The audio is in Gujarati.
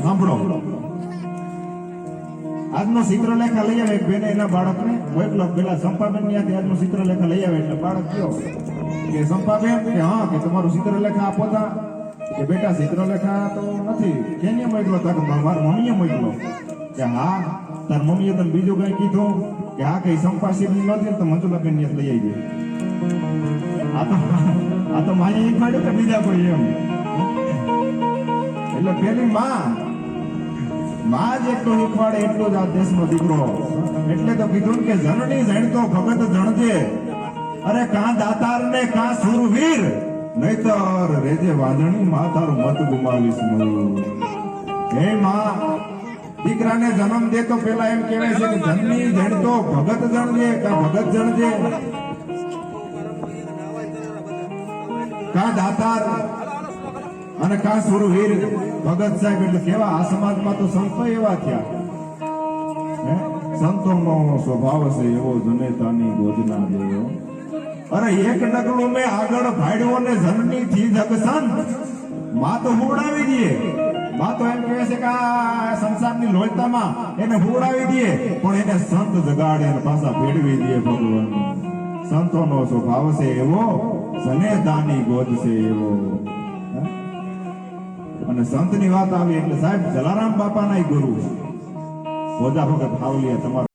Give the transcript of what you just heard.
સાંભળો, આજનો ચિત્રલેખા લઈ આવે એક બેને એના બાળકને મોકલો, પેલા સંપાબેન ત્યાંથી આજનો ચિત્રલેખા લઈ આવે એટલે બાળક કયો કે સંપાબેન કે હા કે તમારું ચિત્રલેખા આપો તા કે બેટા ચિત્રલેખા તો નથી, કેને મોકલો તા કે મારા મમ્મીએ મોકલો કે હા તાર મમ્મીએ તને બીજું કઈ કીધું કે હા કઈ સંપાસી નહોતી તો મંજુલાબેન ને લઈ આવી. આ તો માએ એક પાડ્યું કે બીજા કોઈ એમ, એટલે પેલી માં જ એટલું શીખવાડે એટલું જ આ દેશનો દીકરો. એટલે તો કીધું કે જનની જણતો ભગત જણજે, અરે કાં દાતાર ને કાં સુરવીર, નહીતર રેજે વાંધણી માં તારું મત ગુમાવીશ હું. હે માં, દીકરાને જન્મ દે તો પેલા એમ કહેવાય છે કે જનની જણતો ભગત જણજે કાં ભગત જણજે, કાં દાતાર અને કા સુરવીર ભગત સાહેબ. એટલે કેવા આ સમાજમાં તો સંતો એવા થયા, સંતોનો સ્વભાવ છે એવો જનેતાની ગોદના દેવો. અરે એક ડગલું મેં આગળ ભાડ્યો ને જનની થી જગસંત, માં તો હુવડાવી દે. માં તો એમ કહે છે કે આ સંસારની લોચતામાં એને હુવડાવી દે, પણ એને સંત જગાડે અને પાછા ભેળવી દે ભગવાન. સંતોનો સ્વભાવ છે એવો, જનેતાની ગોદ છે એવો. અને સંતની વાત આવી એટલે સાહેબ જલારામ બાપાના ગુરુ ભોજા ભગત હાવલિયા તમારા